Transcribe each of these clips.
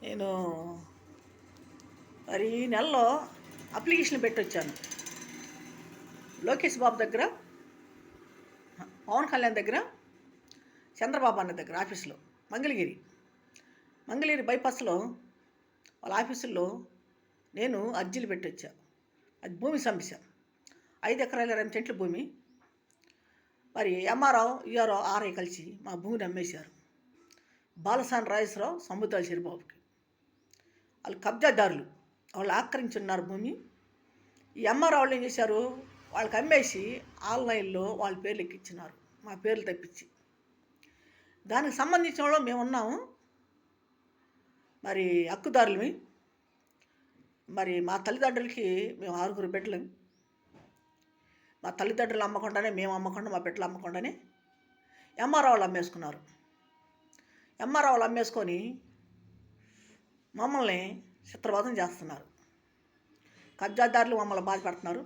నేను మరి ఈ నెలలో అప్లికేషన్ పెట్టొచ్చాను. లోకేష్ బాబు దగ్గర, పవన్ కళ్యాణ్ దగ్గర, చంద్రబాబు అన్న దగ్గర ఆఫీసులో మంగళగిరి బైపాస్లో వాళ్ళ ఆఫీసుల్లో నేను అర్జీలు పెట్టొచ్చా. అది భూమి సమస్య, 5 ఎకరాల 20 సెంట్ల భూమి. మరి ఎంఆర్ఓ ఈఆర్ఓ ఆర్ఐ కలిసి మా భూమిని అమ్మేశారు బాలసాని రాజేశ్వరరావు, సముద్రాల చిరుబాబుకి. వాళ్ళు కబ్జాదారులు, వాళ్ళు ఆక్రమించున్నారు భూమి. ఈ ఎంఆర్ఓ వాళ్ళు ఏం చేశారు, వాళ్ళకి అమ్మేసి ఆన్లైన్లో వాళ్ళ పేర్లు ఎక్కించినారు, మా పేర్లు తప్పించి. దానికి సంబంధించిన వాళ్ళు మేము ఉన్నాము, మరి హక్కుదారులమి. మరి మా తల్లిదండ్రులకి మేము 6 బిడ్డలు. మా తల్లిదండ్రులు అమ్మకుండానే, మేము అమ్మకుండా, మా బిడ్డలు అమ్మకుండానే ఎంఆర్ఓ వాళ్ళు అమ్మేసుకున్నారు. ఎంఆర్ఓ వాళ్ళు అమ్మేసుకొని మమ్మల్ని చిత్రవదం చేస్తున్నారు. కబ్జాదారులు మమ్మల్ని బాధపెడుతున్నారు.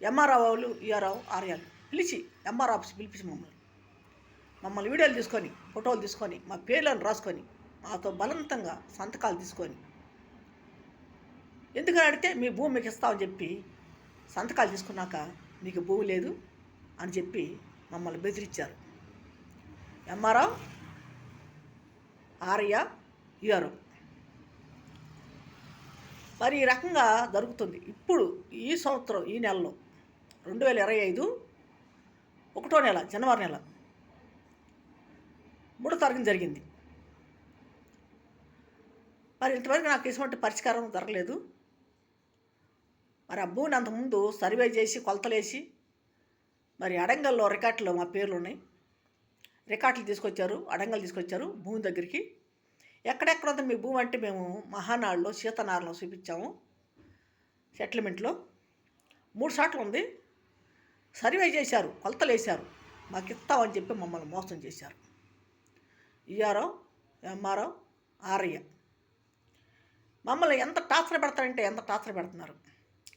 ఎంఆర్ఓ వాళ్ళు ఈఆర్ఓ ఆర్యాలు పిలిచి, ఎంఆర్ఓ ఆఫీస్ పిలిపించి మమ్మల్ని వీడియోలు తీసుకొని, ఫోటోలు తీసుకొని, మా పేర్లను రాసుకొని, మాతో బలవంతంగా సంతకాలు తీసుకొని, ఎందుకని అడిగితే మీ భూమి మీకు ఇస్తామని చెప్పి సంతకాలు తీసుకున్నాక మీకు భూమి లేదు అని చెప్పి మమ్మల్ని బెదిరించారు. MRO, Arya, ERO. మరి ఈ రకంగా జరుగుతుంది. ఇప్పుడు ఈ సంవత్సరం, ఈ నెలలో 2025 1వ నెల, జనవరి నెల 3వ తారీఖున జరిగింది. మరి ఇంతవరకు నాకు ఎటువంటి పరిష్కారం జరగలేదు. మరి ఆ భూమిని అంతకుముందు సర్వే చేసి, కొలతలేసి, మరి అడంగల్లో రికార్డులో మా పేర్లు ఉన్నాయి. రికార్డులు తీసుకొచ్చారు, అడంగలు తీసుకొచ్చారు భూమి దగ్గరికి. ఎక్కడెక్కడ ఉంది మీ భూమి అంటే మేము మహానాడులో, సీతనారులో చూపించాము. సెటిల్మెంట్లో 3 సార్లు ఉంది. సర్వే చేశారు, కొలతలు వేశారు, మాకు ఇస్తామని చెప్పి మమ్మల్ని మోసం చేశారు. ఈఆర్ఓ, ఎంఆర్ఓ, ఆర్య మమ్మల్ని ఎంత టార్చర్ పెడతారంటే ఎంత టార్చర్ పెడుతున్నారు.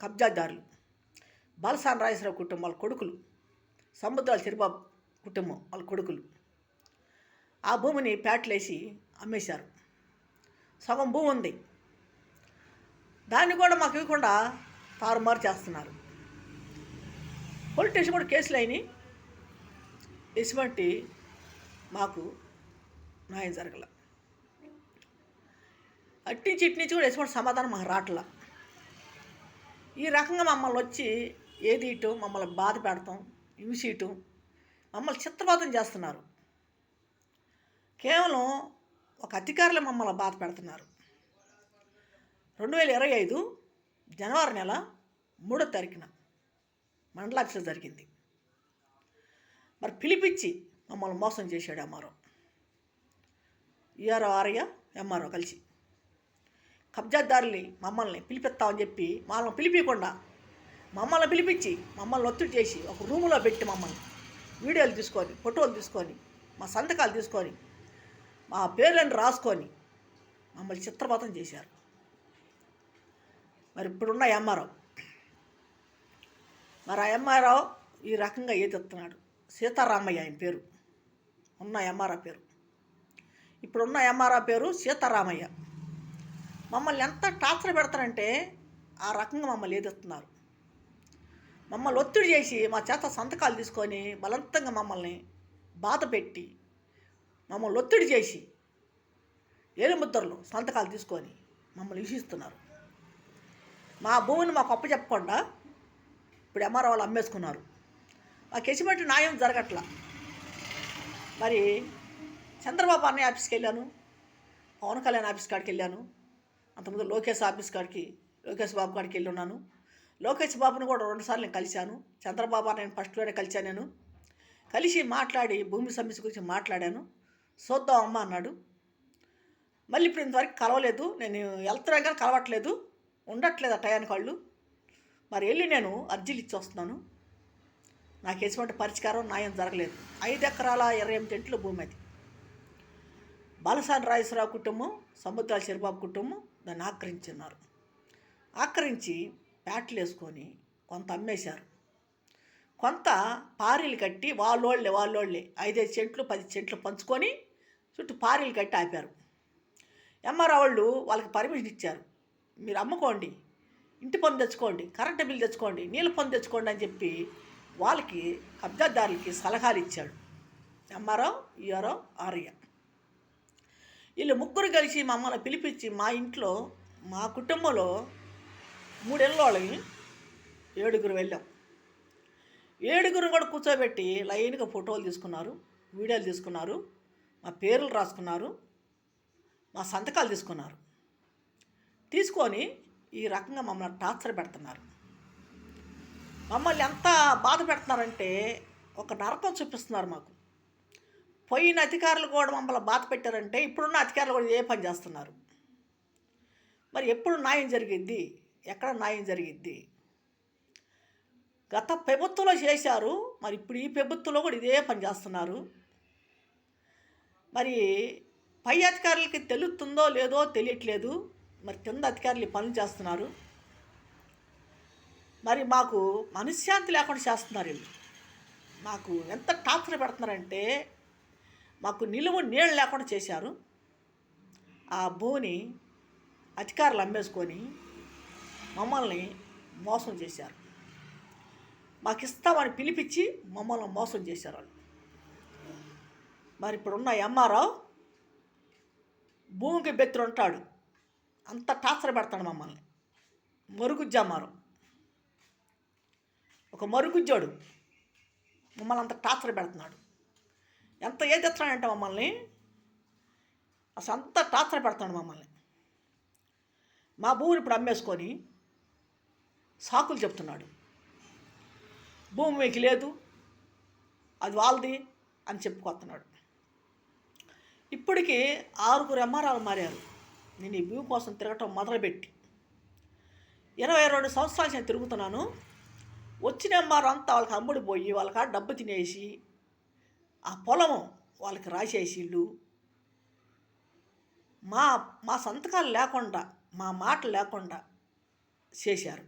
కబ్జాదారులు, బాలసాని రాజేశ్వరరావు కుటుంబం వాళ్ళ కొడుకులు, సముద్రాల చిరుబాబు కుటుంబం వాళ్ళ కొడుకులు ఆ భూమిని ప్యాట్లేసి అమ్మేశారు. సగం భూమి ఉంది, దాన్ని కూడా మాకు ఇవ్వకుండా తారుమారు చేస్తున్నారు. పోలీస్ స్టేషన్ కూడా కేసులు అయినాయి. ఎటువంటి మాకు న్యాయం జరగల. అట్నుంచి ఇట్నుంచి కూడా ఎటువంటి సమాధానం మాకు రావట్లా. ఈ రకంగా మమ్మల్ని వచ్చి ఏదీయటం, మమ్మల్ని బాధ పెడతాం, హింసీయటం, మమ్మల్ని చిత్రవాదం చేస్తున్నారు. కేవలం ఒక అధికారులు మమ్మల్ని బాధ పెడుతున్నారు. 2025 జనవరి నెల 3వ తారీఖున మండలాఫీసులో జరిగింది. మరి పిలిపించి మమ్మల్ని మోసం చేశాడు ఎంఆర్ఓ, ఈఆర్ఓ, ఆర్య, ఎంఆర్ఓ కలిసి. కబ్జాదారుని మమ్మల్ని పిలిపిస్తామని చెప్పి వాళ్ళని పిలిపించకుండా మమ్మల్ని పిలిపించి, మమ్మల్ని ఒత్తిడి చేసి ఒక రూములో పెట్టి మమ్మల్ని వీడియోలు తీసుకొని, ఫోటోలు తీసుకొని, మా సంతకాలు తీసుకొని, మా పేర్లను రాసుకొని మమ్మల్ని చిత్రపాతం చేశారు. మరి ఇప్పుడున్న ఎంఆర్ఓ, మరి ఆ ఎంఆర్ఓ ఈ రకంగా ఏదెత్తున్నాడు. సీతారామయ్య ఆయన పేరు, ఉన్న ఎంఆర్ఓ పేరు. ఇప్పుడున్న ఎంఆర్ఓ పేరు సీతారామయ్య. మమ్మల్ని ఎంత టార్చర్ పెడతారంటే ఆ రకంగా మమ్మల్ని ఏదెత్తున్నారు. మమ్మల్ని ఒత్తిడి చేసి మా చేత సంతకాలు తీసుకొని బలవంతంగా మమ్మల్ని బాధ పెట్టి, మమ్మల్ని ఒత్తిడి చేసి ఏలుముద్రలు సంతకాలు తీసుకొని మమ్మల్ని హింసిస్తున్నారు. మా భూమిని మాకు అప్పచెప్పకుండా ఇప్పుడు ఎంఆర్ఓ వాళ్ళు అమ్మేసుకున్నారు. మాకు ఎటువంటి న్యాయం జరగట్లా. మరి చంద్రబాబు అన్నయ్య ఆఫీస్కి వెళ్ళాను, పవన్ కళ్యాణ్ ఆఫీస్ కాడికి వెళ్ళాను, అంతకుముందు లోకేష్ ఆఫీస్ కాడికి, లోకేష్ బాబు కాడికి వెళ్ళి ఉన్నాను. లోకేష్ బాబుని కూడా 2 సార్లు నేను కలిశాను. చంద్రబాబు నేను ఫస్ట్లోనే కలిశాను. నేను కలిసి మాట్లాడి భూమి సమస్య గురించి మాట్లాడాను. చూద్దాం అమ్మ అన్నాడు. మళ్ళీ ఇప్పుడు ఇంతవరకు కలవలేదు. నేను వెళ్తున్నా కానీ కలవట్లేదు, ఉండట్లేదు ఆ టయానికి వాళ్ళు. మరి వెళ్ళి నేను అర్జీలు ఇచ్చి వస్తున్నాను. నాకు ఎటువంటి పరిష్కారం, న్యాయం జరగలేదు. 5 ఎకరాల 28 సెంట్ల భూమి అది. బాలసాని రాజేశ్వరరావు కుటుంబం, సముద్రాల చిరుబాబు కుటుంబం దాన్ని ఆక్రమించి ప్యాట్లు వేసుకొని కొంత అమ్మేశారు. కొంత పారీలు కట్టి వాళ్ళోళ్ళే 5 సెంట్లు 10 సెంట్లు పంచుకొని చుట్టూ పారీలు కట్టి ఆపారు. ఎంఆర్ఓ వాళ్ళు వాళ్ళకి పర్మిషన్ ఇచ్చారు, మీరు అమ్ముకోండి, ఇంటి పన్ను తెచ్చుకోండి, కరెంటు బిల్లు తెచ్చుకోండి, నీళ్ళ పన్ను తెచ్చుకోండి అని చెప్పి వాళ్ళకి కబ్జాదారులకి సలహాలు ఇచ్చాడు ఎంఆర్ఓ, ఈఆర్ఓ, ఆర్య. వీళ్ళు ముగ్గురు కలిసి మమ్మల్ని పిలిపించి మా ఇంట్లో మా కుటుంబంలో 3 ఏళ్ళ వాళ్ళని 7గురు వెళ్ళాం. 7గురు కూడా కూర్చోబెట్టి లైన్గా ఫోటోలు తీసుకున్నారు, వీడియోలు తీసుకున్నారు, మా పేర్లు రాసుకున్నారు, మా సంతకాలు తీసుకున్నారు. తీసుకొని ఈ రకంగా మమ్మల్ని టార్చర్ పెడుతున్నారు. మమ్మల్ని ఎంత బాధ పెడుతున్నారంటే ఒక నరకం చూపిస్తున్నారు మాకు. పోయిన అధికారులు కూడా మమ్మల్ని బాధ పెట్టారంటే ఇప్పుడున్న అధికారులు కూడా ఏ పని చేస్తున్నారు. మరి ఎప్పుడు న్యాయం జరిగిద్ది? ఎక్కడ న్యాయం జరిగిద్ది? గత ప్రభుత్వంలో చేశారు, మరి ఇప్పుడు ఈ ప్రభుత్వంలో కూడా ఇదే పని చేస్తున్నారు. మరి పై అధికారులకి తెలుస్తుందో లేదో తెలియట్లేదు, మరి కింద అధికారులు ఈ పనులు చేస్తున్నారు. మరి మాకు మనశ్శాంతి లేకుండా చేస్తున్నారు వీళ్ళు. మాకు ఎంత టార్చర్ పెడుతున్నారంటే మాకు నిలువు నీళ్ళు లేకుండా చేశారు. ఆ భూమిని అధికారులు అమ్మేసుకొని మమ్మల్ని మోసం చేశారు. మాకు ఇస్తామని పిలిపించి మమ్మల్ని మోసం చేశారు వాళ్ళు. మరి ఇప్పుడున్న ఎంఆర్ఓ భూమికి బెత్తులు ఉంటాడు, అంత టార్చర్ పెడతాడు మమ్మల్ని. మరుగుజ్జు ఎంఆర్ఓ, ఒక మరుగుజ్జోడు మమ్మల్ని అంత టార్చర్ పెడుతున్నాడు. ఎంత ఏది తెస్తున్నాడంటే మమ్మల్ని అసలు అంత టార్చర్ పెడుతున్నాడు మమ్మల్ని. మా భూమిని ఇప్పుడు అమ్మేసుకొని సాకులు చెప్తున్నాడు. భూమి మీకు లేదు, అది వాళ్ళది అని చెప్పుకొస్తున్నాడు. ఇప్పటికీ 6గురు ఎంఆర్ఓలు మారారు. నేను ఈ భూమి కోసం తిరగటం మొదలుపెట్టి 22 సంవత్సరాలు నేను తిరుగుతున్నాను. వచ్చిన ఎంఆర్ఓ అంతా వాళ్ళకి అమ్ముడిపోయి వాళ్ళకి డబ్బు తినేసి ఆ పొలం వాళ్ళకి రాసేసి ఇల్లు మా సంతకాలు లేకుండా, మా మాటలు లేకుండా చేశారు.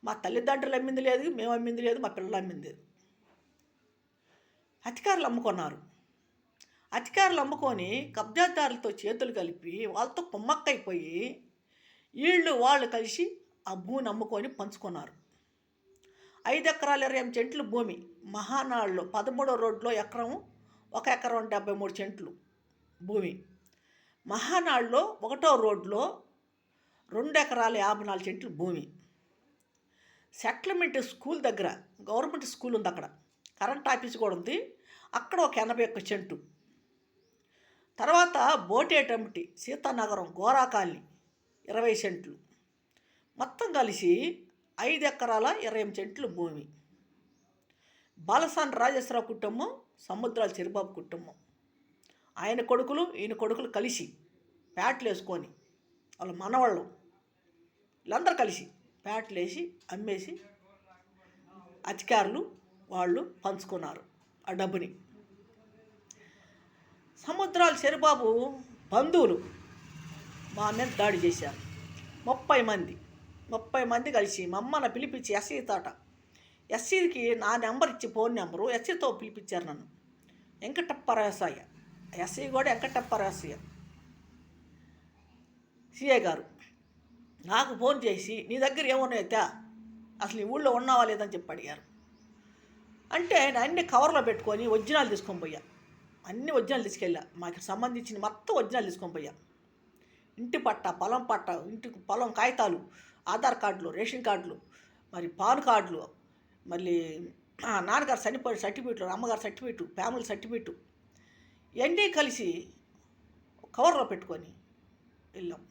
మా తల్లిదండ్రులు అమ్మింది లేదు, మేము అమ్మింది లేదు, మా పిల్లలు అమ్మింది లేదు. అధికారులు అమ్ముకున్నారు. అధికారులు అమ్ముకొని కబ్జాదారులతో చేతులు కలిపి వాళ్ళతో కుమ్మక్కైపోయి వాళ్ళు కలిసి ఆ భూమిని అమ్ముకొని పంచుకున్నారు. 5 ఎకరాలు 28 సెంట్లు భూమి మహానాడులో 13వ రోడ్లో ఎకరం 1 ఎకరం 73 సెంట్లు భూమి. మహానాడులో 1వ రోడ్లో 2 ఎకరాలు 54 సెంట్లు భూమి. సెటిల్మెంట్ స్కూల్ దగ్గర గవర్నమెంట్ స్కూల్ ఉంది, అక్కడ కరెంట్ ఆఫీస్ కూడా ఉంది, అక్కడ ఒక 81 సెంటు. తర్వాత బోటేటమిటి సీతానగరం గోరా కాలనీ 20 సెంట్లు. మొత్తం కలిసి 5 ఎకరాల 28 సెంట్లు భూమి. బాలసాని రాజేశ్వరరావు కుటుంబం, సముద్రాల చిరుబాబు కుటుంబం, ఆయన కొడుకులు ఈయన కొడుకులు కలిసి ప్యాట్లు వేసుకొని వాళ్ళ మనవాళ్ళు వీళ్ళందరూ కలిసి ప్యాట్లు వేసి అమ్మేసి అధికారులు వాళ్ళు పంచుకున్నారు ఆ డబ్బుని. సముద్రాల చిరుబాబు బంధువులు మా మీద దాడి చేశారు. 30 మంది కలిసి మమ్మల్ని పిలిపించి ఎస్సీ తోట, ఎస్సీకి నా నెంబర్ ఇచ్చి ఫోన్ నెంబరు ఎస్సీతో పిలిపించారు నన్ను. వెంకటప్పరాసయ్య, ఎస్సీ కూడా వెంకటప్పరాసయ్య సిఐ గారు నాకు ఫోన్ చేసి నీ దగ్గర ఏమున్నాయితే అసలు ఈ ఊళ్ళో ఉన్నావా లేదని చెప్పి అడిగారు. అంటే నేను అన్ని కవర్లో పెట్టుకొని ఒరిజినల్ తీసుకొని పోయా, అన్ని ఒరిజినల్ తీసుకెళ్ళా, మాకు సంబంధించిన మొత్తం ఒరిజినల్ తీసుకొని పోయా. ఇంటి పట్ట, పొలం పట్ట, ఇంటికి పొలం కాగితాలు, ఆధార్ కార్డులు, రేషన్ కార్డులు, మరి పాన్ కార్డులు, మళ్ళీ నాన్నగారు చనిపోయిన సర్టిఫికెట్లు, అమ్మగారు సర్టిఫికెట్, ఫ్యామిలీ సర్టిఫికెట్ ఇవన్నీ కలిసి కవర్లో పెట్టుకొని వెళ్ళాం.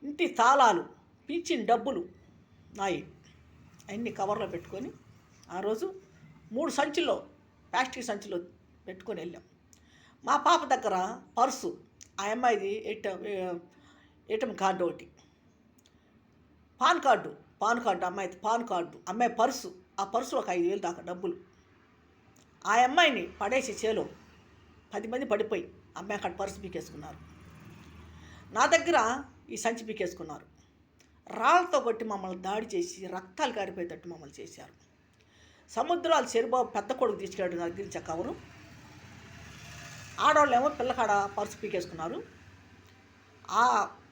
ఇంటి తాళాలు, పింఛన్ డబ్బులు నాయి అన్ని కవర్లో పెట్టుకొని ఆ రోజు 3 సంచుల్లో ప్లాస్టిక్ సంచులో పెట్టుకొని వెళ్ళాం. మా పాప దగ్గర పర్సు, ఆ అమ్మాయిది ఏటీఎం కార్డు ఒకటి, పాన్ కార్డు అమ్మాయిది పాన్ కార్డు, అమ్మాయి పర్సు, ఆ పర్సులో ఒక 5,000 దాకా డబ్బులు. ఆ అమ్మాయిని పడేసి చేలో 10 మంది పడిపోయి అమ్మాయి అక్కడ పర్సు పీకేసుకున్నారు. నా దగ్గర ఈ సంచి పీకేసుకున్నారు. రాళ్ళతో కొట్టి మమ్మల్ని దాడి చేసి రక్తాలు కారిపోయేటట్టు మమ్మల్ని చేశారు. సముద్రాలు చెరుబాబు పెద్ద కొడుకు తీసుకెళ్ళాడు నా దగ్గర కవరు. ఆడవాళ్ళేమో పిల్లకాడ పర్సు పీకేసుకున్నారు. ఆ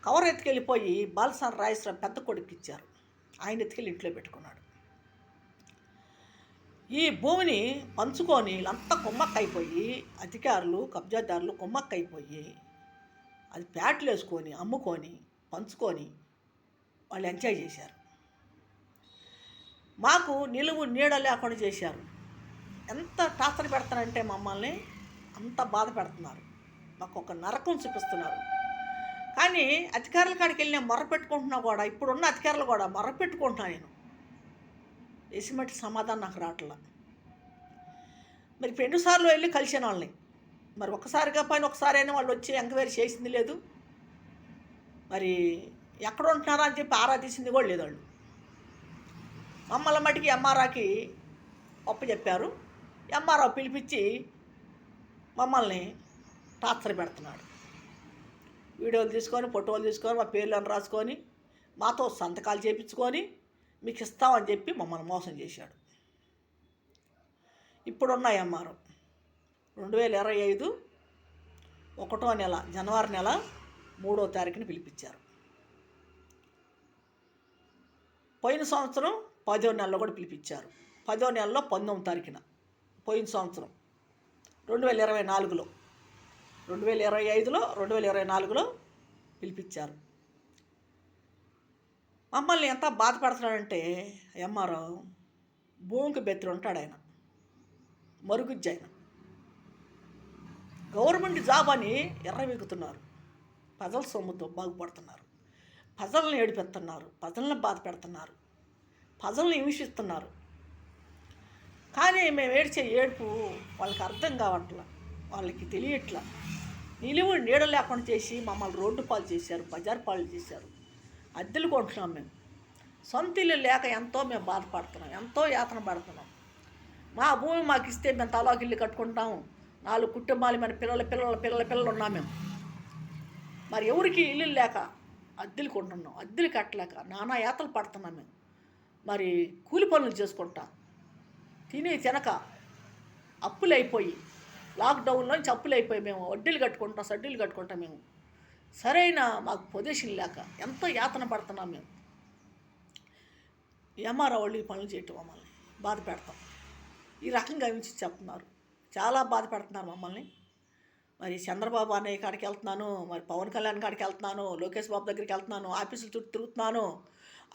కవర్ ఎత్తుకెళ్ళిపోయి బాలసాని రాజేశ్వరరావు పెద్ద కొడుకు ఇచ్చారు. ఆయన ఎత్తుకెళ్ళి ఇంట్లో పెట్టుకున్నాడు. ఈ భూమిని పంచుకొని వీళ్ళంతా కుమ్మక్కైపోయి, అధికారులు కబ్జాదారులు కుమ్మక్కైపోయి అది ప్యాట్లు వేసుకొని అమ్ముకొని పంచుకొని వాళ్ళు ఎంజాయ్ చేశారు. మాకు నిలువు నీడ లేకుండా చేశారు. ఎంత టార్చర్ పెడతారంటే మమ్మల్ని అంత బాధ పెడుతున్నారు. మాకు ఒక నరకం చూపిస్తున్నారు. కానీ అధికారుల కాడికి వెళ్ళి నేను మొర్రపెట్టుకుంటున్నా కూడా, ఇప్పుడున్న అధికారులు కూడా మొర్రపెట్టుకుంటున్నా నేను. ఎసిమటి సమాధానం నాకు రావట్లా. మరి ఇప్పుడు 2 సార్లు వెళ్ళి కలిసిన వాళ్ళని, మరి ఒక్కసారిగా పైన ఒకసారైనా వాళ్ళు వచ్చి ఎంక్వైరీ చేసింది లేదు. మరి ఎక్కడ ఉంటున్నారా అని చెప్పి ఆరా తీసింది కూడా లేదు. వాళ్ళు మమ్మల్ని మటుకి ఎంఆర్ఆకి చెప్పారు. ఎంఆర్ఆ పిలిపించి మమ్మల్ని టార్చర్ పెడుతున్నాడు. వీడియోలు తీసుకొని ఫోటోలు తీసుకొని మా పేర్లను రాసుకొని మాతో సంతకాలు చేయించుకొని మీకు ఇస్తామని చెప్పి మమ్మల్ని మోసం చేశాడు. ఇప్పుడున్న ఎంఆర్ఓ 2025 1వ నెల జనవరి నెల 3వ తారీఖుని పిలిపించారు. పోయిన సంవత్సరం 10వ నెలలో కూడా పిలిపించారు. 10వ నెలలో 19వ తారీఖున పోయిన సంవత్సరం 2024లో 2025లో 2024లో పిలిపించారు. మమ్మల్ని ఎంత బాధపడుతున్నాడంటే ఎంఆర్ఓ భూమికి బెత్తులు ఉంటాడు ఆయన, మరుగుజ్జు ఆయన. గవర్నమెంట్ జాబ్ అని ఎర్రవెగుతున్నారు. ప్రజల సొమ్ముతో బాగుపడుతున్నారు. ప్రజలను ఏడిపెడుతున్నారు. ప్రజలను బాధ పెడుతున్నారు. ప్రజలను హింసిస్తున్నారు. కానీ మేము ఏడ్చే ఏడుపు వాళ్ళకి అర్థం కావట్లా, వాళ్ళకి తెలియట్లా. నిలువు నీడ లేకుండా చేసి మమ్మల్ని రోడ్డు పాలు చేశారు, బజారు పాలు చేశారు. అద్దెలు కొంటున్నాం మేము. సొంత ఇల్లు లేక ఎంతో మేము బాధపడుతున్నాం, ఎంతో యాతన పడుతున్నాం. మా భూమి మాకు ఇస్తే మేము తలాకి ఇల్లు కట్టుకుంటాము. 4 కుటుంబాలు మన పిల్లలు ఉన్నాం మేము. మరి ఎవరికి ఇల్లు లేక అద్దెలు కొంటున్నాం, అద్దెలు కట్టలేక నానా యాతలు పడుతున్నాం మేము. మరి కూలి పనులు చేసుకుంటాం, తినక అప్పులు అయిపోయి, లాక్డౌన్లోంచి అప్పులు అయిపోయి మేము వడ్డీలు కట్టుకుంటాం, సడ్డీలు కట్టుకుంటాం. మేము సరైన మాకు పొజిషన్ లేక ఎంతో యాతన పడుతున్నాం మేము. ఎంఆర్ఓ వాళ్ళు ఈ పనులు చేయటం మమ్మల్ని బాధ పెడతాం. ఈ రకంగా ఇచ్చి చెప్తున్నారు. చాలా బాధ పెడుతున్నారు మమ్మల్ని. మరి చంద్రబాబు అన్నయ్య కాడికి వెళ్తున్నాను, మరి పవన్ కళ్యాణ్ కాడికి వెళ్తున్నాను, లోకేష్ బాబు దగ్గరికి వెళ్తున్నాను, ఆఫీసులు చుట్టూ తిరుగుతున్నాను,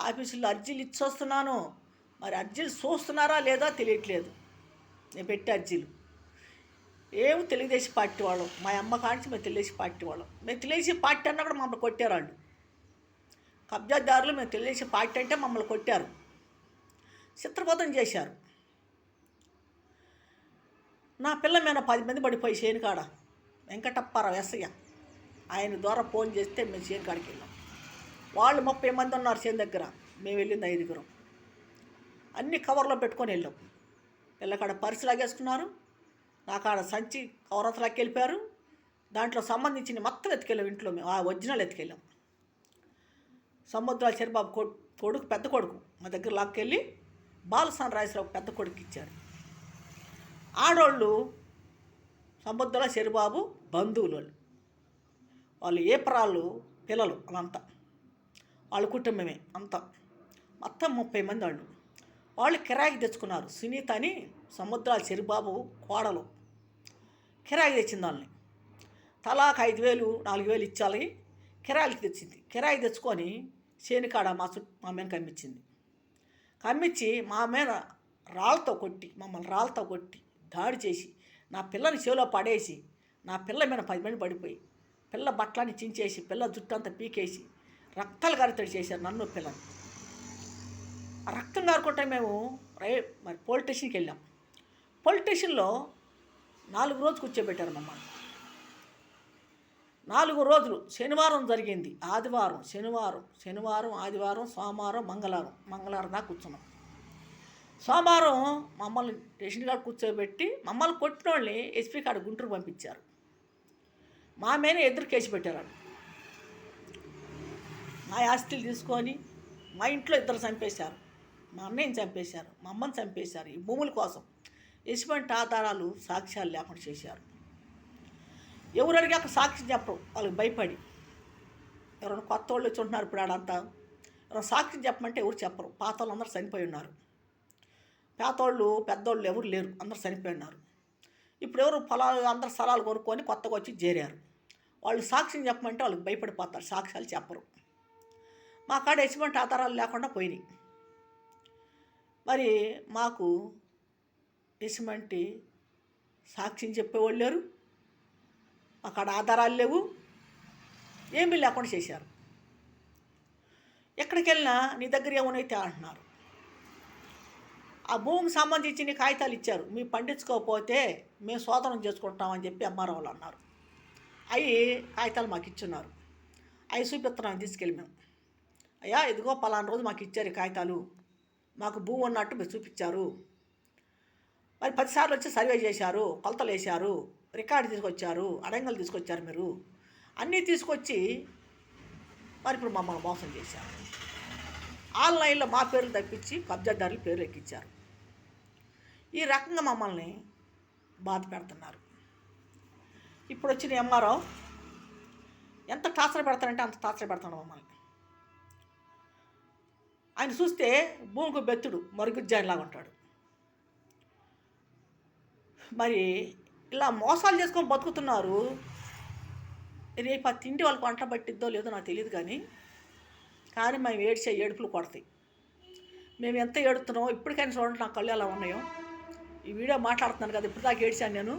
ఆఫీసుల్లో అర్జీలు ఇచ్చి వస్తున్నాను. మరి అర్జీలు చూస్తున్నారా లేదా తెలియట్లేదు. నేను పెట్టే అర్జీలు ఏమి తెలుగుదేశం పార్టీ వాళ్ళం. మా అమ్మ కాంచి మేము తెలుగుదేశం పార్టీ వాళ్ళం. మేము తెలుగుదేశం పార్టీ అన్నా కూడా మమ్మల్ని కొట్టారు వాళ్ళు. కబ్జాదారులు మేము తెలుగుదేశం పార్టీ అంటే మమ్మల్ని కొట్టారు, చిత్రబోధం చేశారు. నా పిల్ల మీద 10 మంది పడిపోయి చేను కాడ వెంకటప్పారావు ఎస్ఐ ఆయన ద్వారా ఫోన్ చేస్తే మేము చేను కాడికి వెళ్ళాం. వాళ్ళు 30 మంది ఉన్నారు చేను దగ్గర, మేము వెళ్ళింది 5గురం. అన్ని కవర్లో పెట్టుకొని వెళ్ళాం. పిల్లకాడ పర్సు లాగేసుకున్నారు, నా కాడ సంచి కవరతలాకి వెళ్ళిపోయారు. దాంట్లో సంబంధించిన మొత్తం ఎత్తుకెళ్ళాం. ఇంట్లో మేము ఆ ఒరిజినల్ ఎత్తుకెళ్ళాం. సముద్రాల చంద్రబాబు కొడుకు పెద్ద కొడుకు మా దగ్గర లాక్కెళ్ళి బాలసాని రాజేశ్వరరావు పెద్ద కొడుకు ఇచ్చారు. ఆడోళ్ళు సముద్రాల చంద్రబాబు బంధువులు, వాళ్ళు ఏపరాళ్ళు పిల్లలు, అవంతా వాళ్ళ కుటుంబమే అంతా, మొత్తం 30 మంది వాళ్ళు కిరాయికి తెచ్చుకున్నారు. సునీత అని సముద్రాల చంద్రబాబు కోడలు కిరాయికి తెచ్చింది. వాళ్ళని తలాకు 5,000 4,000 ఇచ్చాలి. కిరాయికి తెచ్చింది. కిరాయి తెచ్చుకొని చేనుకాడ మా మీద కమ్మించి మా మీద మమ్మల్ని రాళ్ళతో కొట్టి దాడి చేసి నా పిల్లని చెవిలో పడేసి, నా పిల్ల మీద 10 మంది పడిపోయి పిల్ల బట్టలని చించేసి పిల్ల జుట్టు అంతా పీకేసి రక్తాలు గారితడి చేశారు నన్ను పిల్లని. ఆ రక్తం గారుకుంటే మేము మరి పోలీస్ స్టేషన్కి వెళ్ళాం. పోలీస్ స్టేషన్లో 4 రోజులు కూర్చోబెట్టారు మమ్మల్ని. 4 రోజులు. శనివారం జరిగింది, ఆదివారం, శనివారం ఆదివారం సోమవారం మంగళవారం దాకా కూర్చున్నాం. సోమవారం మమ్మల్ని స్టేషన్ కాడ కూర్చోబెట్టి మమ్మల్ని కొట్టిన వాళ్ళని ఎస్పీ కాడ గుంటూరు పంపించారు. మా మీద ఎదురు కేసు పెట్టారు. మా ఆస్తులు తీసుకొని మా ఇంట్లో 2 చంపేశారు, మా అన్నయ్యని చంపేశారు, మా అమ్మని చంపేశారు. ఈ భూముల కోసం ఎటువంటి ఆధారాలు సాక్ష్యాలు లేకుండా చేశారు. ఎవరు అడిగాక సాక్షి చెప్పరు, వాళ్ళకి భయపడి. ఎవరైనా కొత్త వాళ్ళు వచ్చి ఉంటున్నారు ఇప్పుడు ఆడంతా, ఎవరైనా సాక్షి చెప్పమంటే ఎవరు చెప్పరు. పాత వాళ్ళు అందరూ చనిపోయి ఉన్నారు. పేదోళ్ళు పెద్దోళ్ళు ఎవరు లేరు, అందరూ చనిపోయి ఉన్నారు. ఇప్పుడు ఎవరు పొలాలు అందరు స్థలాలు కొనుక్కొని కొత్తగా వచ్చి చేరారు. వాళ్ళు సాక్ష్యం చెప్పమంటే వాళ్ళకి భయపడిపోతారు, సాక్ష్యాలు చెప్పరు. మా కాడ ఎటువంటి ఆధారాలు లేకుండా పోయినాయి. మరి మాకు ఎటువంటి సాక్ష్యం చెప్పేవాళ్ళు లేరు, మా కాడ ఆధారాలు లేవు, ఏమీ లేకుండా చేశారు. ఎక్కడికి వెళ్ళినా నీ దగ్గర ఏమనైతే అంటున్నారు. ఆ భూమికి సంబంధించిన కాగితాలు ఇచ్చారు, మేము పండించుకోకపోతే మేము శోధనం చేసుకుంటామని చెప్పి ఎంఆర్ఓ వాళ్ళు అన్నారు. అవి కాగితాలు మాకు ఇచ్చున్నారు. అవి చూపిస్తున్నాను తీసుకెళ్ళి మేము. అయ్యా ఇదిగో పలానా రోజు మాకు ఇచ్చారు కాగితాలు, మాకు భూమి ఉన్నట్టు మీరు చూపించారు. మరి 10 సార్లు వచ్చి సర్వే చేశారు, కొలతలు వేశారు, రికార్డు తీసుకొచ్చారు, అడంగలు తీసుకొచ్చారు, మీరు అన్నీ తీసుకొచ్చి మరి ఇప్పుడు మమ్మల్ని మోసం చేశారు. ఆన్లైన్లో మా పేర్లు తప్పించి కబ్జాదారులు పేర్లు ఎక్కించారు. ఈ రకంగా మమ్మల్ని బాధ పెడుతున్నారు. ఇప్పుడు వచ్చిన ఎంఆర్ఓ ఎంత టార్చర్ పెడతారంటే అంత టార్చర్ పెడతాడు మమ్మల్ని. ఆయన చూస్తే భూమికి బెత్తుడు మరుగుజ్జాయిలాగా ఉంటాడు. మరి ఇలా మోసాలు చేసుకొని బతుకుతున్నారు. రేపు ఆ తిండి వాళ్ళకి వంట పట్టిద్దో లేదో నాకు తెలియదు, కానీ మేము ఏడ్చే ఏడుపులు కొడతాయి. మేము ఎంత ఏడుతున్నామో ఇప్పటికైనా చూడండి, నా కళ్ళు ఎలా ఉన్నాయో. ఈ వీడియో మాట్లాడుతున్నాను కదా, ఇప్పుడు దాకా ఏడ్చాను నేను.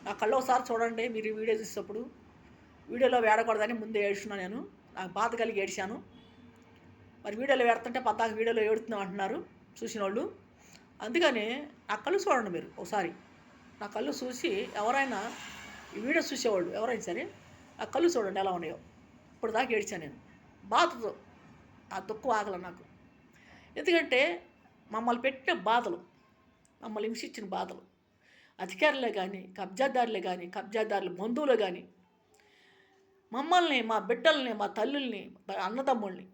నా కళ్ళు ఒకసారి చూడండి మీరు ఈ వీడియో చూసేటప్పుడు. వీడియోలో వేడకూడదని ముందే ఏడుస్తున్నాను నేను, నాకు బాధ కలిగి ఏడ్చాను. మరి వీడియోలో వేడుతుంటే పద్దాక వీడియోలో ఏడుతున్నాం అంటున్నారు చూసిన వాళ్ళు. అందుకని నా కళ్ళు చూడండి మీరు ఒకసారి. నా కళ్ళు చూసి ఎవరైనా ఈ వీడియో చూసేవాళ్ళు ఎవరైనా సరే ఆ కళ్ళు చూడండి ఎలా ఉన్నాయో. ఇప్పుడు దాకా ఏడ్చాను నేను బాధతో. ఆ దుఃఖం ఆగల నాకు. ఎందుకంటే మమ్మల్ని పెట్టిన బాధలు, మమ్మల్ని హింసించిన బాధలు, అధికారులే కానీ కబ్జాదారులే కానీ కబ్జాదారుల బంధువులు కానీ మమ్మల్ని, మా బిడ్డల్ని, మా తల్లుల్ని, అన్నదమ్ముల్ని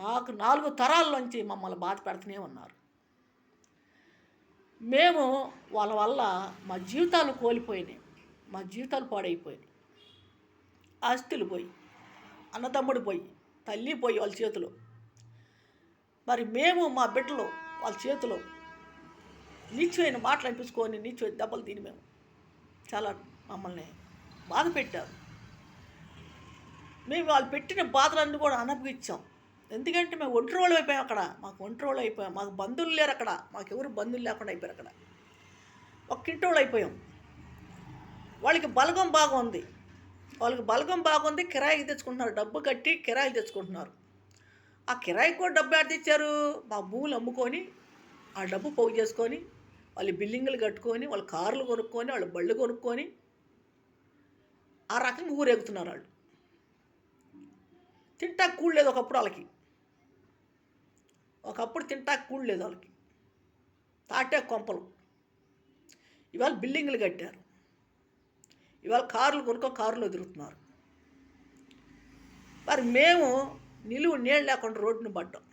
మాకు 4 తరాల్లోంచి మమ్మల్ని బాధ పెడుతూనే ఉన్నారు. మేము వాళ్ళ వల్ల మా జీవితాలు కోల్పోయినాయి, మా జీవితాలు పాడైపోయినాయి. ఆస్తులు పోయి, అన్నదమ్ముడు పోయి, తల్లి పోయి వాళ్ళ చేతిలో. మరి మేము మా బిడ్డలు వాళ్ళ చేతిలో నీచమైన మాటలు అనిపించుకొని నీచమైన దెబ్బలు తిని మేము చాలా మమ్మల్ని బాధ పెట్టారు. మేము వాళ్ళు పెట్టిన బాధలన్నీ కూడా అనుభవించాం. ఎందుకంటే మేము ఒంటరి వాళ్ళు అయిపోయాం అక్కడ. మాకు ఒంటరి వాళ్ళు అయిపోయాం. మాకు బంధువులు లేరు అక్కడ. మాకు ఎవరు బంధువులు లేకుండా అయిపోయారు అక్కడ. ఒక్కింటోళ్ళు అయిపోయాం. వాళ్ళకి బలగం బాగుంది, కిరాయికి తెచ్చుకుంటున్నారు, డబ్బు కట్టి కిరాయిలు తెచ్చుకుంటున్నారు. ఆ కిరాయికి కూడా డబ్బు ఎక్కడ తెచ్చారు? మా భూములు అమ్ముకొని ఆ డబ్బు పోగు చేసుకొని వాళ్ళు బిల్డింగులు కట్టుకొని, వాళ్ళ కార్లు కొనుక్కొని, వాళ్ళ బళ్ళు కొనుక్కొని ఆ రకంగా ఊరేగుతున్నారు. వాళ్ళు తింటా కూడలేదు ఒకప్పుడు వాళ్ళకి. ఒకప్పుడు తింటా కూడలేదు వాళ్ళకి. తాటే కొంపలు. ఇవాళ బిల్డింగులు కట్టారు. ఇవాళ కార్లు కారులో తిరుగుతున్నారు. మరి మేము నీళ్ళు లేకుండా రోడ్డును పడ్డాం.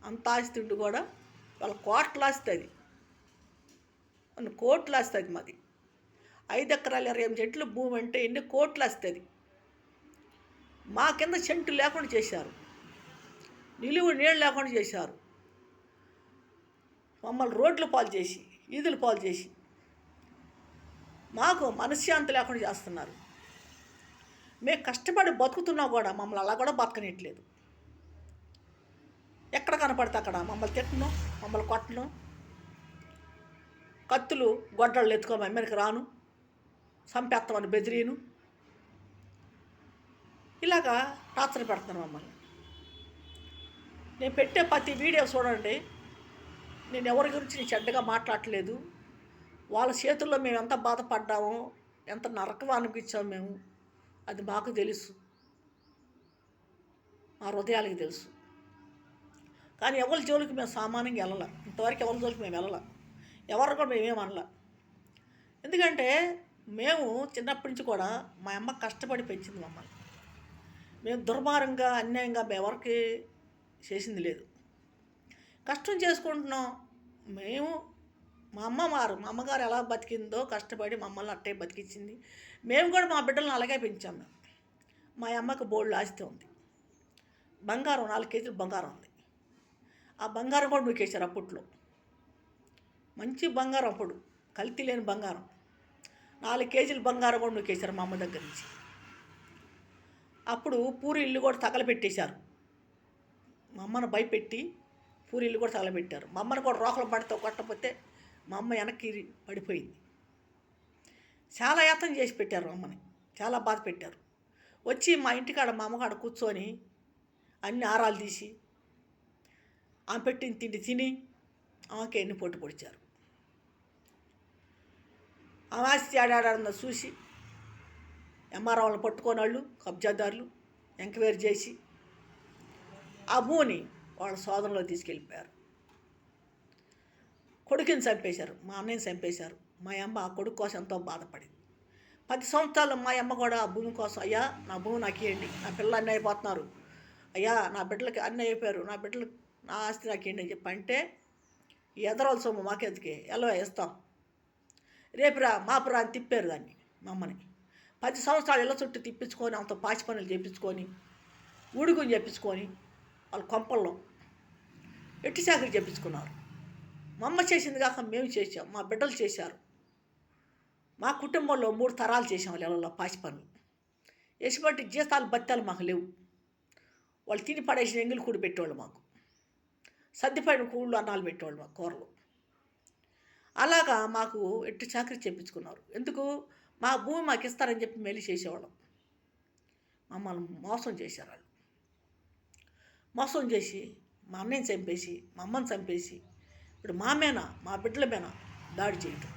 అంత ఆస్తి ఉండి కూడా వాళ్ళ కోట్లు ఆస్తుంది, కోట్లు ఆస్తుంది. మాది 5 ఎకరాలు 28 సెంట్లు భూమి అంటే ఎన్ని కోట్లు వస్తుంది. మా కింద సెంటు లేకుండా చేశారు, నీళ్ళు లేకుండా చేశారు. మమ్మల్ని రోడ్ల పాలు చేసి, ఈదుల పాలు చేసి మాకు మనశ్శాంతి లేకుండా చేస్తున్నారు. మేము కష్టపడి బతుకుతున్నా కూడా మమ్మల్ని అలా కూడా బతకనిట్లేదు. ఎక్కడ కనపడితే అక్కడ మమ్మల్ని తిట్టను, మమ్మల్ని కొట్టను, కత్తులు గొడ్డళ్ళు ఎత్తుకోమని అమెరికా రాను, సంపేస్తామని బెదిరీను, ఇలాగా టార్చర్ పెడుతున్నారు మమ్మల్ని. నేను పెట్టే ప్రతి వీడియో చూడండి, నేను ఎవరి గురించి నేను చెడ్డగా మాట్లాడట్లేదు. వాళ్ళ చేతుల్లో మేము ఎంత బాధపడ్డామో, ఎంత నరకం అనిపించాము మేము, అది మాకు తెలుసు, మా హృదయాలకి తెలుసు. కానీ ఎవరి జోలికి మేము సామాన్యంగా వెళ్ళాల. ఇంతవరకు ఎవరి జోలికి మేము వెళ్ళాల, ఎవరు కూడా మేమేమనలా. ఎందుకంటే మేము చిన్నప్పటి నుంచి కూడా మా అమ్మ కష్టపడి పెంచింది మమ్మల్ని. మేము దుర్మార్గంగా అన్యాయంగా ఎవరికి చేసింది లేదు. కష్టం చేసుకుంటున్నాం. మేము మా అమ్మగారు ఎలా బతికిందో కష్టపడి మమ్మల్ని అట్టే బతికించింది. మేము కూడా మా బిడ్డలను అలాగే పెంచాము మేము. మా అమ్మకు బోల్డ్ ఆస్తి ఉంది. బంగారం 4 కేజీలు బంగారం ఉంది. ఆ బంగారం కూడా నూకేశారు అప్పట్లో. మంచి బంగారం అప్పుడు, కల్తీ లేని బంగారం. 4 కేజీలు బంగారం కూడా నూకేశారు మా అమ్మ దగ్గర నుంచి. అప్పుడు పూరి ఇల్లు కూడా తగలబెట్టేశారు. మా అమ్మను భయపెట్టి పూరి ఇల్లు కూడా తగలబెట్టారు. మా అమ్మను కూడా రోకలు పడితో కొట్టకపోతే మా అమ్మ వెనక్కి పడిపోయింది. చాలా యాతన చేసి పెట్టారు అమ్మని, చాలా బాధ పెట్టారు. వచ్చి మా ఇంటికాడ మా అమ్మకాడ కూర్చొని అన్ని ఆరాలు తీసి ఆమె పెట్టిన తిండి తిని ఆమెకి ఎన్ని పొట్టు పొడిచారు. ఆమె ఆస్తి ఆడాడన్న చూసి ఎంఆర్ఓ వాళ్ళని పట్టుకొని వాళ్ళు కబ్జాదారులు ఎంక్వైరీ చేసి ఆ భూమిని వాళ్ళ సోదరులో తీసుకెళ్ళిపోయారు. కొడుకుని చంపేశారు, మా అన్నయ్యని చంపేశారు. మా అమ్మ ఆ కొడుకు కోసం ఎంతో బాధపడింది. 10 సంవత్సరాలు మా అమ్మ కూడా ఆ భూమి కోసం, అయ్యా నా భూమి నాకు ఇవ్వండి, నా పిల్లలు అన్నీ అయిపోతున్నారు, అయ్యా నా బిడ్డలకి అన్నీ అయిపోయారు, నా బిడ్డలు నా ఆస్తి నాకు ఇవ్వండి అని చెప్పి అంటే, ఈ ఎదరోళ్ళ సొమ్ము మాకెందుకే, ఎలా ఇస్తాం, రేపురా మాపురా అని తిప్పారు దాన్ని మా అమ్మని. 10 సంవత్సరాలు ఇళ్ళ చుట్టూ తిప్పించుకొని అంత పాచి పనులు చేయించుకొని ఊడుగుని చెప్పించుకొని వాళ్ళ కొంపల్లో ఎట్టి చాకరీ చెప్పించుకున్నారు. మా అమ్మ చేసింది కాక మేము చేసాం, మా బిడ్డలు చేశారు. మా కుటుంబంలో 3 తరాలు చేసాం ఇళ్ళల్లో పాచి పనులు. ఎటువంటి జీతాలు బత్తాలు మాకు లేవు. వాళ్ళు తిని పడేసిన ఎంగిలి కూడి పెట్టేవాళ్ళు, మాకు సర్దిపడిన కూళ్ళు అన్నాలు పెట్టేవాళ్ళు మాకు కూరలు. అలాగా మాకు ఎట్టి చాకరీ చెప్పించుకున్నారు. ఎందుకు? మా భూమి మాకు ఇస్తారని చెప్పి మెల్లి చేసేవాళ్ళం. మమ్మల్ని మోసం చేశారు వాళ్ళు. మోసం చేసి మా అన్నయ్యని చంపేసి మా అమ్మని చంపేసి ఇప్పుడు మా మీద మా బిడ్డల మీద దాడి చేయటం.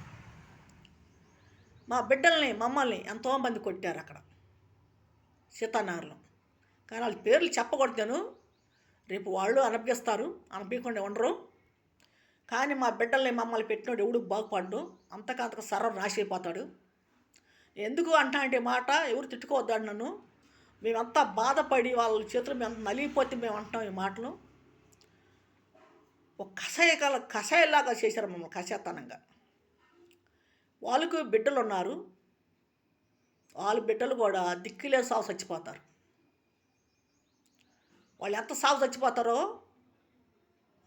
మా బిడ్డల్ని మమ్మల్ని ఎంతోమంది కొట్టారు అక్కడ సీతానగర్లో. కానీ వాళ్ళ పేర్లు చెప్పకూడతాను, రేపు వాళ్ళు అనపిస్తారు, అనపీయకుండా ఉండరు. కానీ మా బిడ్డల్ని మమ్మల్ని పెట్టినోడు ఎవడు బాగుపడ్డు, అంతకంతకు సర్వం నాశ అయిపోతాడు. ఎందుకు అంటా అంటే మాట ఎవరు తిట్టుకోవద్దాడు నన్ను. మేమంతా బాధపడి వాళ్ళ చేతులు మేము నలిగిపోతే మేము అంటాం ఈ మాటలు. ఒక కషాయలాగా చేశారు మమ్మల్ని, కషాయతనంగా. వాళ్ళకు బిడ్డలు ఉన్నారు, వాళ్ళ బిడ్డలు కూడా దిక్కులే సాగు చచ్చిపోతారు. వాళ్ళు ఎంత సాగు చచ్చిపోతారో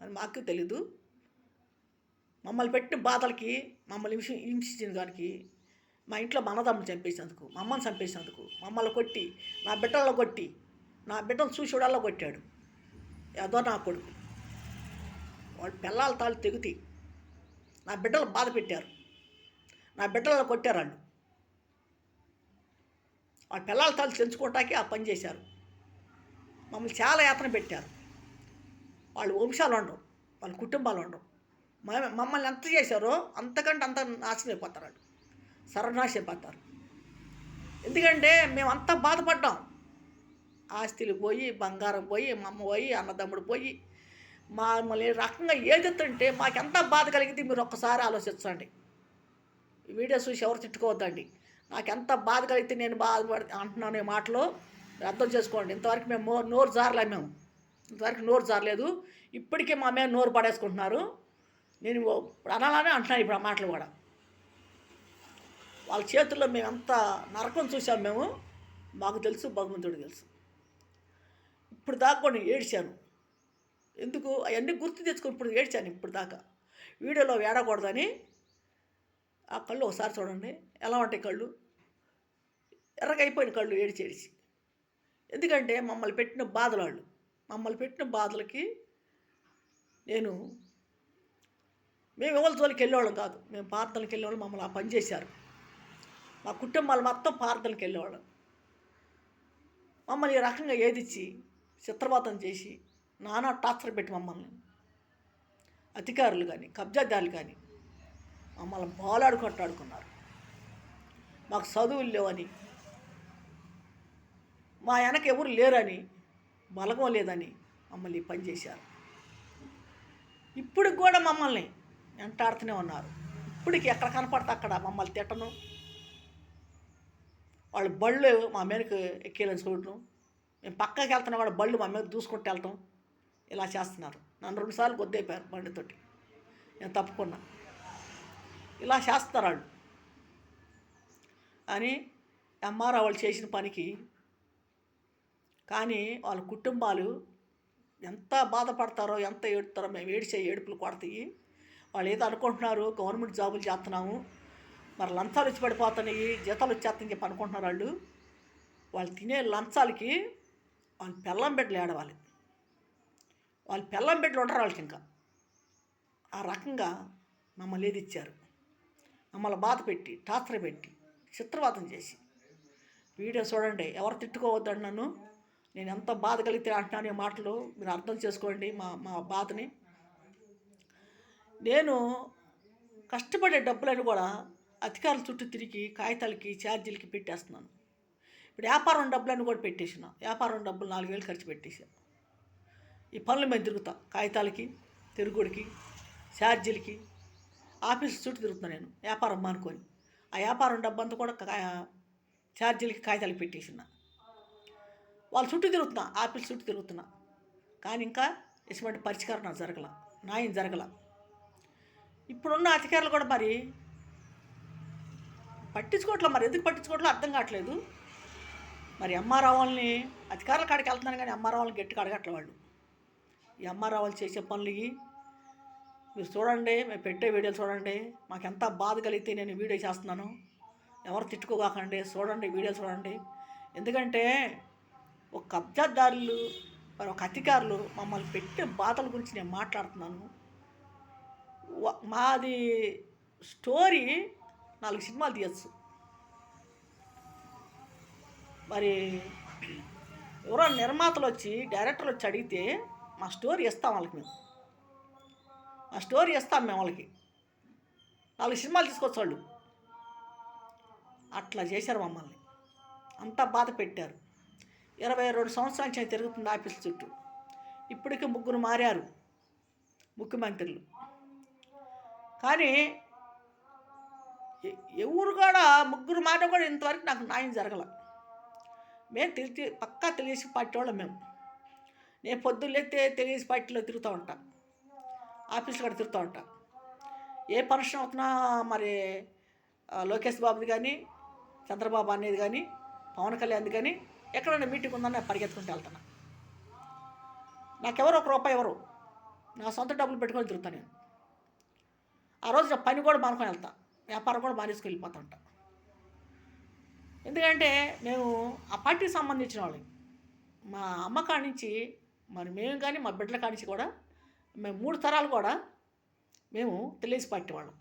అని మాకు తెలీదు. మమ్మల్ని పెట్టిన బాధలకి, మమ్మల్ని హింసించిన దానికి, మా ఇంట్లో మా అన్నదమ్ములు చంపేసినందుకు, మా అమ్మని చంపేసినందుకు, మమ్మల్ని కొట్టి, నా బిడ్డల్లో కొట్టి, నా బిడ్డలు చూసేవాళ్ళలో కొట్టాడు ఏదో నా కొడుకు. వాళ్ళు పిల్లల తాళ్ళు తెగుతాయి. నా బిడ్డలు బాధ పెట్టారు, నా బిడ్డలలో కొట్టారు వాళ్ళు. వాళ్ళ పిల్లల తాళ్ళు తెంచుకోవటానికి ఆ పని చేశారు. మమ్మల్ని చాలా యాతన పెట్టారు. వాళ్ళు వంశాలు ఉండవు, వాళ్ళ కుటుంబాలు ఉండవు. మమ్మల్ని ఎంత చేశారో అంతకంటే అంత నాశనం అయిపోతారు వాళ్ళు, సర్వనాశనం అయిపోతారు. ఎందుకంటే మేము అంతా బాధపడ్డాం. ఆస్తులు పోయి, బంగారం పోయి, మా అమ్మ పోయి, అన్నదమ్ముడు పోయి, మమ్మల్ని రకంగా ఏదెత్తుంటే మాకెంత బాధ కలిగింది మీరు ఒక్కసారి ఆలోచించండి. ఈ వీడియో చూసి ఎవరు తిట్టుకోవద్దండి. నాకెంత బాధ కలిగితే నేను బాధపడి అంటున్నాను ఈ మాటలో అర్థం చేసుకోండి. ఇంతవరకు మేము నోరు జారలే, మేము ఇంతవరకు నోరు జారలేదు. ఇప్పటికే మా మీద నోరు పడేసుకుంటున్నారు. నేను అనాలనే అంటున్నాను ఇప్పుడు ఆ మాటలు కూడా. వాళ్ళ చేతుల్లో మేము ఎంత నరకం చూసాం మేము, మాకు తెలుసు, భగవంతుడు తెలుసు. ఇప్పుడు దాకా కూడా ఏడ్చాను. ఎందుకు అవన్నీ గుర్తు తెచ్చుకొని ఇప్పుడు ఏడ్చాను. ఇప్పుడు దాకా వీడియోలో ఏడకూడదని. ఆ కళ్ళు ఒకసారి చూడండి ఎలా ఉంటాయి కళ్ళు, ఎర్రగైపోయిన కళ్ళు ఏడిచేడిచి. ఎందుకంటే మమ్మల్ని పెట్టిన బాధలు వాళ్ళు, మమ్మల్ని పెట్టిన బాధలకి మేము ఎవరి జోలికి వెళ్ళేవాళ్ళం కాదు, మేము ప్రార్థనకి వెళ్ళేవాళ్ళం. మమ్మల్ని ఆ పని చేశారు. మా కుటుంబాలు మొత్తం ప్రార్థనకి వెళ్ళేవాళ్ళం. మమ్మల్ని ఈ రకంగా ఏదిచ్చి చిత్రవాతం చేసి నానా టార్చర్ పెట్టి మమ్మల్ని అధికారులు కానీ కబ్జాదారులు కానీ మమ్మల్ని బాలాడు కొట్టాడుకున్నారు. మాకు చదువులు లేవని, మా వెనక ఎవరు లేరని, బలగం లేదని మమ్మల్ని పని చేశారు. ఇప్పటికి కూడా మమ్మల్ని వెంటాడుతూనే ఉన్నారు. ఇప్పటికి ఎక్కడ కనపడితే అక్కడ మమ్మల్ని తిట్టను, వాళ్ళు బళ్ళు మా మీదకి ఎక్కేయాలని చూడటం, మేము పక్కకి వెళ్తున్నా కూడా బళ్ళు మా మీద దూసుకుంటూ వెళ్తాం, ఇలా చేస్తున్నారు. నన్ను 2 సార్లు గొద్దైపోయారు బండితోటి. నేను తప్పుకున్నా. ఇలా చేస్తారు వాళ్ళు అని ఎంఆర్ఓ వాళ్ళు చేసిన పనికి. కానీ వాళ్ళ కుటుంబాలు ఎంత బాధపడతారో, ఎంత ఏడుతారో. మేము ఏడిచే ఏడుపులు కొడతాయి. వాళ్ళు ఏదో అనుకుంటున్నారు గవర్నమెంట్ జాబులు చేస్తున్నాము, మరి లంచాలు వచ్చి పడిపోతున్నాయి, జీతాలు వచ్చేస్తాయని చెప్పి అనుకుంటున్నారు వాళ్ళు. వాళ్ళు తినే లంచాలకి వాళ్ళు పెళ్ళం బిడ్డలు ఏడవాలి. వాళ్ళు పెళ్ళం బిడ్డలు ఉంటారు వాళ్ళకి. ఇంకా ఆ రకంగా మమ్మల్ని ఏదిచ్చారు. మమ్మల్ని బాధ పెట్టి, టార్చర్ పెట్టి, చిత్రవాదం చేసి. వీడియో చూడండి. ఎవరు తిట్టుకోవద్దండి నన్ను. నేను ఎంత బాధ కలిగితే అంటున్నాను ఈ మాటలు. మీరు అర్థం చేసుకోండి మా బాధని. నేను కష్టపడే డబ్బులను కూడా అధికారుల చుట్టూ తిరిగి కాగితాలకి, ఛార్జీలకి పెట్టేస్తున్నాను. ఇప్పుడు వ్యాపారం డబ్బులను కూడా పెట్టేసిన. వ్యాపారం డబ్బులు 4,000 ఖర్చు పెట్టేసాను. ఈ పనులు మేము తిరుగుతాం. కాగితాలకి, తిరుగుడికి, ఛార్జీలకి, ఆఫీస్ చుట్టూ తిరుగుతున్నాను నేను వ్యాపారం మానుకొని. ఆ వ్యాపారం డబ్బు అంతా కూడా ఛార్జీలకి, కాగితాలకి పెట్టేసిన. వాళ్ళ చుట్టూ తిరుగుతున్నా, ఆఫీస్ చుట్టూ తిరుగుతున్నా. కానీ ఇంకా ఇటువంటి పరిష్కారం నాకు జరగల, న్యాయం జరగల. ఇప్పుడున్న అధికారులు కూడా మరి పట్టించుకోవట్లే. మరి ఎందుకు పట్టించుకోవట్లే అర్థం కావట్లేదు. మరి ఎంఆర్ఓ వాళ్ళని అధికారుల కాడికి వెళ్తున్నాను కానీ ఎంఆర్ఓ వాళ్ళని గట్టిగా అడగట్లే వాళ్ళు. ఈ ఎంఆర్ఓ వాళ్ళు చేసే పనులు మీరు చూడండి. మేము పెట్టే వీడియోలు చూడండి. మాకు ఎంత బాధ కలిగితే నేను వీడియో చేస్తున్నాను. ఎవరు తిట్టుకోగాకండి. చూడండి, వీడియో చూడండి. ఎందుకంటే ఒక కబ్జాదారులు, మరి ఒక అధికారులు మమ్మల్ని పెట్టే బాధల గురించి నేను మాట్లాడుతున్నాను. మాది స్టోరీ 4 సినిమాలు తీయచ్చు. మరి ఎవరో నిర్మాతలు వచ్చి, డైరెక్టర్లు వచ్చి అడిగితే మా స్టోరీ ఇస్తాం వాళ్ళకి. మా స్టోరీ ఇస్తాం మేము వాళ్ళకి. 4 సినిమాలు తీసుకొచ్చు వాళ్ళు. అట్లా చేశారు మమ్మల్ని. అంతా బాధ పెట్టారు. 22 సంవత్సరాల నుంచి తిరుగుతుంది ఆఫీస్ చుట్టూ. ఇప్పటికీ 3 మారారు ముఖ్యమంత్రులు. కానీ ఎవరు కూడా 3 మారినా కూడా ఇంతవరకు నాకు న్యాయం జరగల. మేము పక్కా తెలుగుదేశం పార్టీ వాళ్ళం మేము. నేను పొద్దున్నెత్తే తెలుగుదేశం పార్టీలో తిరుగుతూ ఉంటా, ఆఫీస్లో కూడా తిరుగుతూ ఉంటా. ఏ ఫంక్షన్ అవుతున్నా మరి లోకేష్ బాబుది కానీ, చంద్రబాబు అనేది కానీ, పవన్ కళ్యాణ్ది కానీ, ఎక్కడైనా మీటింగ్ ఉందని నేను పరిగెత్తుకుంటూ వెళ్తాను. నాకెవరు ₹1 ఎవరు, నా సొంత డబ్బులు పెట్టుకొని తిరుగుతాను నేను. ఆ రోజు నా పని కూడా మానుకొని వెళ్తా, వ్యాపారం కూడా మానేసుకు వెళ్ళిపోతూ ఉంటా. ఎందుకంటే మేము ఆ పార్టీకి సంబంధించిన వాళ్ళం. మా అమ్మ కాడి నుంచి మరి మేము కానీ మా బిడ్డల కాడి నుంచి కూడా మేము 3 తరాలు కూడా మేము తెలుగుదేశం పార్టీ వాళ్ళం.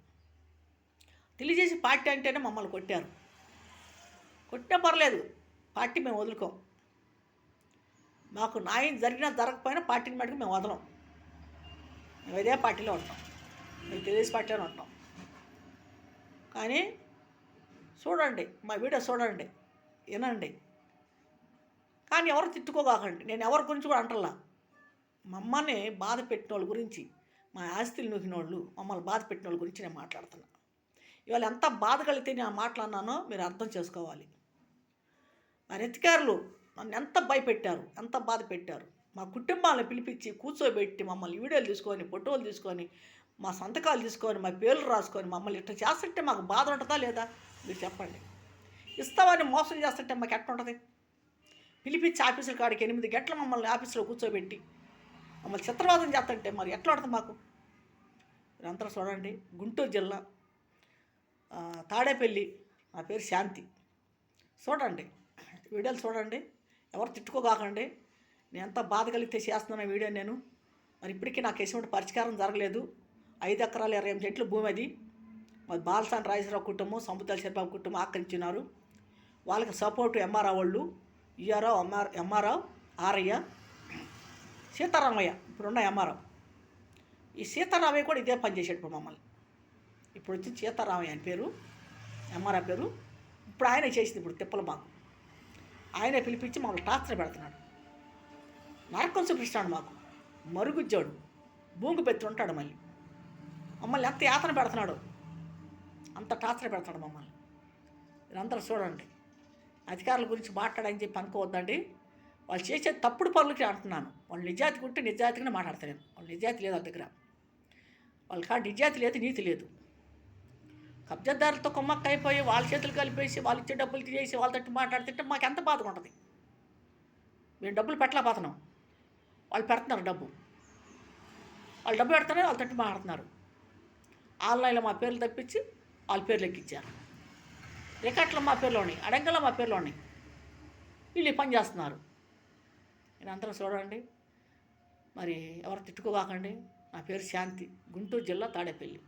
తెలుగుదేశం పార్టీ అంటేనే మమ్మల్ని కొట్టారు. కొట్టినా పర్లేదు, పార్టీ మేము వదులుకోం. మాకు న్యాయం జరిగినా జరగకపోయినా పార్టీని మటుకు మేము వదలం. మేము ఇదే పార్టీలో ఉంటాం, మేము తెలుగుదేశం పార్టీలో ఉంటాం. కానీ చూడండి, మా వీడియో చూడండి, వినండి. కానీ ఎవరు తిట్టుకోగాకండి. నేను ఎవరి గురించి కూడా అంటల్లా. మమ్మల్ని బాధ పెట్టిన వాళ్ళ గురించి, మా ఆస్తులు నూకిన వాళ్ళు, మమ్మల్ని బాధ పెట్టిన వాళ్ళ గురించి నేను మాట్లాడుతున్నా. ఇవాళ ఎంత బాధ కలిగితే నేను మాట్లాడినానో మీరు అర్థం చేసుకోవాలి. మరి అధికారులు నన్ను ఎంత భయపెట్టారు, ఎంత బాధ పెట్టారు. మా కుటుంబాలను పిలిపించి కూర్చోబెట్టి మమ్మల్ని వీడియోలు తీసుకొని, ఫోటోలు తీసుకొని, మా సంతకాలు తీసుకొని, మా పేర్లు రాసుకొని మమ్మల్ని ఇట్లా చేస్తుంటే మాకు బాధ ఉంటుందా లేదా మీరు చెప్పండి. ఇస్తామని మోసం చేస్తుంటే మాకు ఎట్లా ఉంటుంది? పిలిపించి ఆఫీసుల కాడికి 8 గంటలు మమ్మల్ని ఆఫీసులో కూర్చోబెట్టి మమ్మల్ని చిత్రవాదం చేస్తుంటే మరి ఎట్లా ఉంటుంది మాకు? మీరంతా చూడండి. గుంటూరు జిల్లా తాడేపల్లి, నా పేరు శాంతి. చూడండి, వీడియోలు చూడండి. ఎవరు తిట్టుకోగాకండి. నేను ఎంత బాధ కలిగితే చేస్తున్నాను వీడియో నేను. మరి ఇప్పటికీ నాకు ఎటువంటి పరిష్కారం జరగలేదు. 5 ఎకరాలు 28 సెంట్లు భూమి అది. మరి బాలసాని రాజేశ్వరరావు కుటుంబం, సముద్రాల శర్బాబు కుటుంబం ఆక్రమించినారు. వాళ్ళకి సపోర్టు ఎంఆర్ఓ వాళ్ళు, ఈఆర్ఓ, ఎంఆర్ఓ, ఆర్ఐ, సీతారామయ్య ఇప్పుడున్న ఎంఆర్ఓ. ఈ సీతారామయ్య కూడా ఇదే పని చేసాడు ఇప్పుడు మమ్మల్ని. ఇప్పుడు వచ్చి సీతారామయ్య అని పేరు, ఎంఆర్ఓ పేరు. ఇప్పుడు ఆయన చేసింది ఇప్పుడు తిప్పలు మాకు. ఆయనే పిలిపించి మమ్మల్ని టార్చర్ పెడుతున్నాడు, నరకం చూపిస్తున్నాడు మాకు. మరుగుజ్జాడు, భూమికి పెట్టి ఉంటాడు. మమ్మల్ని ఎంత యాతన పెడుతున్నాడు, అంత టార్చర్ పెడతాడు మమ్మల్ని. మీరందరూ చూడండి. అధికారుల గురించి మాట్లాడని చెప్పి అనుకోవద్దండి. వాళ్ళు చేసే తప్పుడు పనులకి అంటున్నాను. వాళ్ళు నిజాయితీ ఉంటే నిజాయితీగానే మాట్లాడతాను నేను. వాళ్ళు నిజాయితీ లేదు వాళ్ళ దగ్గర. వాళ్ళ కాడ నిజాయితీ లేదు, నీతి లేదు. కబ్జాదారులతో కుమ్మక్క అయిపోయి వాళ్ళ చేతులు కలిపేసి వాళ్ళు ఇచ్చే డబ్బులు తీసేసి వాళ్ళతో మాట్లాడుతుంటే మాకు ఎంత బాధగా ఉంటుంది. మేము డబ్బులు పెట్టలేకపోతున్నాం, వాళ్ళు పెడుతున్నారు డబ్బు. వాళ్ళు డబ్బు పెడుతున్నారు, వాళ్ళు తట్టి మాట్లాడుతున్నారు. ఆన్లైన్లో మా పేర్లు తప్పించి వాళ్ళ పేర్లు ఎక్కించారు. రికార్డులో మా పేర్లు ఉన్నాయి, అడంగల్లో మా పేర్లు ఉన్నాయి. వీళ్ళు పని చేస్తున్నారు. నేను అందరూ చూడండి, మరి ఎవరు తిట్టుకోవాకండి. నా పేరు శాంతి, గుంటూరు జిల్లా తాడేపల్లి.